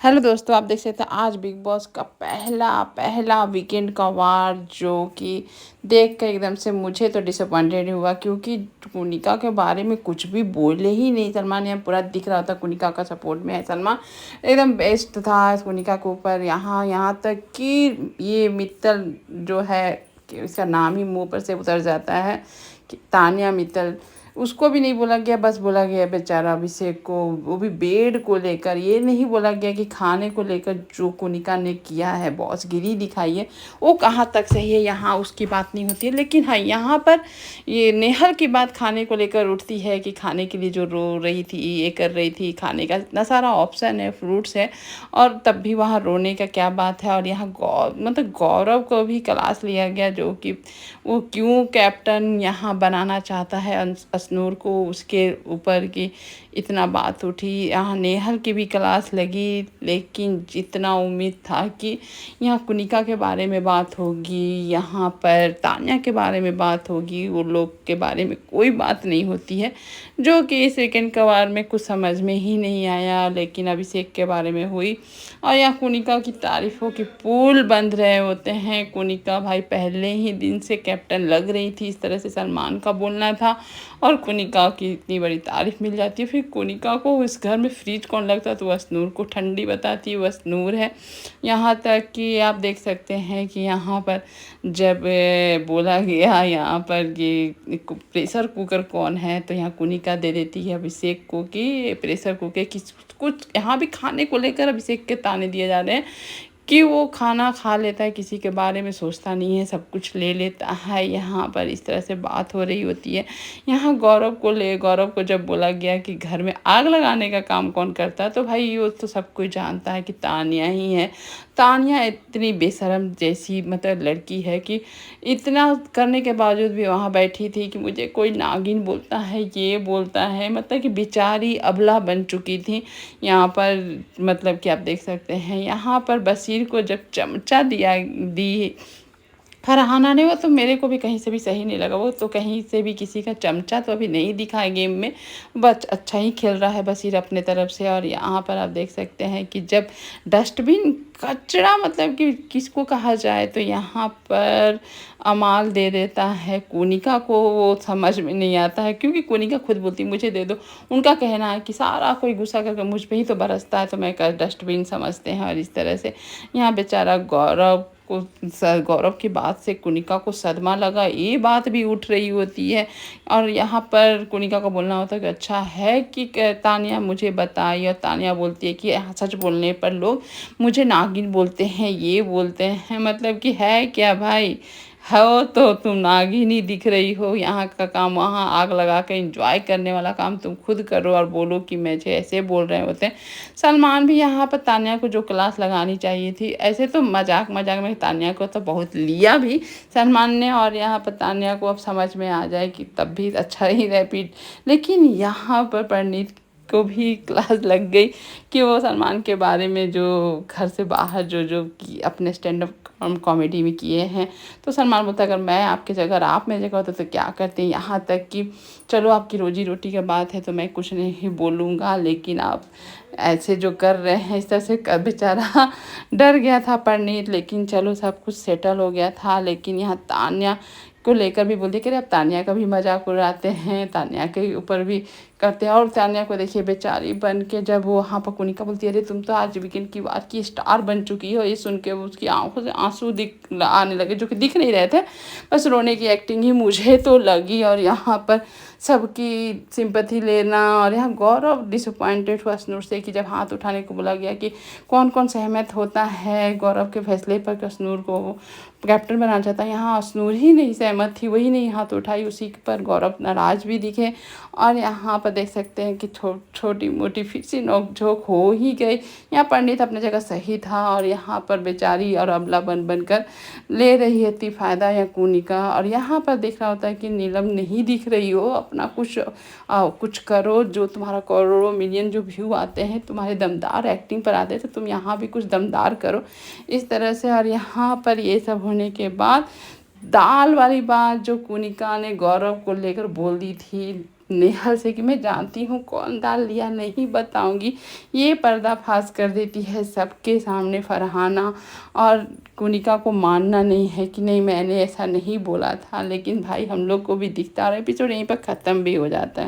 Hello दोस्तों, आप देख सकते हैं आज बिग बॉस का पहला पहला वीकेंड का वार जो कि देख कर एकदम से मुझे तो डिसअपॉइंटेड हुआ, क्योंकि कुनिका के बारे में कुछ भी बोले ही नहीं। सलमान यहाँ पूरा दिख रहा था कुनिका का सपोर्ट में है। सलमान एकदम बेस्ट था कुनिका के ऊपर। यहाँ यहाँ तक कि ये मित्तल जो है कि इसका नाम ही मुंह पर से उतर जाता है कि तानिया मित्तल, उसको भी नहीं बोला गया। बस बोला गया बेचारा अभिषेक को, वो भी बेड को लेकर। ये नहीं बोला गया कि खाने को लेकर जो कोनिका ने किया है, बॉसगिरी दिखाई है, वो कहाँ तक सही है। यहाँ उसकी बात नहीं होती है, लेकिन हाँ यहाँ पर ये नेहल की बात खाने को लेकर उठती है कि खाने के लिए जो रो रही थी, ये कर रही थी। खाने का इतना सारा ऑप्शन है, फ्रूट्स है, और तब भी वहाँ रोने का क्या बात है। और यहाँ मतलब गौरव को भी क्लास लिया गया, जो कि वो क्यों कैप्टन यहाँ बनाना चाहता है अशनूर को, उसके ऊपर की इतना बात उठी। यहाँ नेहल की भी क्लास लगी, लेकिन जितना उम्मीद था कि यहाँ कुनिका के बारे में बात होगी, यहाँ पर तान्या के बारे में बात होगी, वो लोग के बारे में कोई बात नहीं होती है, जो कि इस वीकेंड का वार में कुछ समझ में ही नहीं आया। लेकिन अभिषेक के बारे में हुई, और यहाँ कुनिका की तारीफ़ों के पुल बंध रहे होते हैं। कुनिका भाई पहले ही दिन से कैप्टन लग रही थी, इस तरह से सलमान का बोलना था, और कुनिका की इतनी बड़ी तारीफ़ मिल जाती है। फिर कुनिका को इस घर में फ्रिज कौन लगता, तो वसनूर को ठंडी बताती है, वसनूर है। यहाँ तक कि आप देख सकते हैं कि यहाँ पर जब बोला गया यहाँ पर कि प्रेशर कुकर कौन है, तो यहाँ कुनिका दे देती है अभिषेक को कि प्रेशर कुकर किस कुछ। यहाँ भी खाने को लेकर अभिषेक के ताने दिए जा रहे हैं कि वो खाना खा लेता है, किसी के बारे में सोचता नहीं है, सब कुछ ले लेता है। यहाँ पर इस तरह से बात हो रही होती है। यहाँ गौरव को जब बोला गया कि घर में आग लगाने का काम कौन करता है, तो भाई ये तो सब कोई जानता है कि तानिया ही है। तानिया इतनी बेशरम जैसी मतलब लड़की है कि इतना करने के बावजूद भी वहाँ बैठी थी कि मुझे कोई नागिन बोलता है, ये बोलता है, मतलब कि बेचारी अबला बन चुकी थी। यहाँ पर मतलब कि आप देख सकते हैं यहाँ पर बशीर को जब चमचा दी फरहाना ने, वो तो मेरे को भी कहीं से भी सही नहीं लगा। वो तो कहीं से भी किसी का चमचा तो अभी नहीं दिखा है गेम में। बस अच्छा ही खेल रहा है बशीर अपने तरफ से। और यहाँ पर आप देख सकते हैं कि जब डस्टबिन कचरा मतलब कि किसको कहा जाए, तो यहाँ पर अमाल दे देता है कुनिका को। वो समझ में नहीं आता है, क्योंकि कुनिका खुद बोलती मुझे दे दो। उनका कहना है कि सारा कोई गुस्सा करके मुझ पे ही तो बरसता है, तो मैं डस्टबिन समझते हैं। और इस तरह से यहाँ बेचारा गौरव की बात से कुनिका को सदमा लगा, ये बात भी उठ रही होती है। और यहाँ पर कुनिका को बोलना होता है कि अच्छा है कि तानिया मुझे बताई, और तानिया बोलती है कि सच बोलने पर लोग मुझे नागिन बोलते हैं, ये बोलते हैं। मतलब कि है क्या भाई, हो तो तुम नागिन ही दिख रही हो। यहाँ का काम वहाँ आग लगा के एंजॉय करने वाला काम तुम खुद करो, और बोलो कि मुझे ऐसे बोल रहे होते हैं। सलमान भी यहाँ पर तान्या को जो क्लास लगानी चाहिए थी, ऐसे तो मजाक मजाक में तान्या को तो बहुत लिया भी सलमान ने, और यहाँ पर तान्या को अब समझ में आ जाए कि तब भी अच्छा ही रिपीट। लेकिन यहाँ पर परिणीत को भी क्लास लग गई कि वो सलमान के बारे में जो घर से बाहर जो जो कि अपने स्टैंड अप कॉमेडी में किए हैं, तो सलमान बोलता अगर मैं आपकी जगह आप मेरी जगह होते तो क्या करते हैं। यहाँ तक कि चलो आपकी रोजी रोटी की बात है तो मैं कुछ नहीं बोलूँगा, लेकिन आप ऐसे जो कर रहे हैं इस तरह से बेचारा डर गया था परिणीत। लेकिन चलो सब कुछ सेटल हो गया था। लेकिन यहाँ तान्या को लेकर भी बोलते कि अब तान्या का भी मजाक उड़ाते हैं, तान्या के ऊपर भी करते हैं। और तान्या को देखिए बेचारी बन के जब वो वहाँ पर कुनिका बोलती है अरे तुम तो आज वीकेंड की बात की स्टार बन चुकी हो, ये सुन के उसकी आंखों से आंसू आने लगे, जो कि दिख नहीं रहे थे, बस रोने की एक्टिंग ही मुझे तो लगी। और यहाँ पर सबकी सिंपैथी लेना, और यहाँ गौरव डिसअपॉइंटेड हुआ अशनूर से कि जब हाथ उठाने को बोला गया कि कौन कौन सहमत होता है गौरव के फैसले पर कि अशनूर को कैप्टन बनाना चाहता है। यहाँ अशनूर ही नहीं सहमत थी, वही नहीं हाथ उठाई, उसी पर गौरव नाराज भी दिखे। और यहाँ पर देख सकते हैं कि छोटी मोटी फिर से नोक-झोंक हो ही गई। यहाँ पंडित अपने जगह सही था, और यहाँ पर बेचारी और अबला बन कर ले रही है फ़ायदा या कुनिका। और यहाँ पर देख रहा होता है कि नीलम नहीं दिख रही हो, अपना कुछ करो। जो तुम्हारा करोड़ों मिलियन जो व्यू आते हैं तुम्हारे दमदार एक्टिंग पर आते हैं, तो तुम यहाँ भी कुछ दमदार करो इस तरह से। और यहाँ पर ये सब होने के बाद दाल वाली बात जो कुनिका ने गौरव को लेकर बोल दी थी, नेहल से कि मैं जानती हूँ कौन डाल लिया, नहीं बताऊंगी। ये पर्दाफाश कर देती है सबके सामने फरहाना, और कोनिका को मानना नहीं है कि नहीं मैंने ऐसा नहीं बोला था। लेकिन भाई हम लोग को भी दिखता, और एपिसोड यहीं पर ख़त्म भी हो जाता है।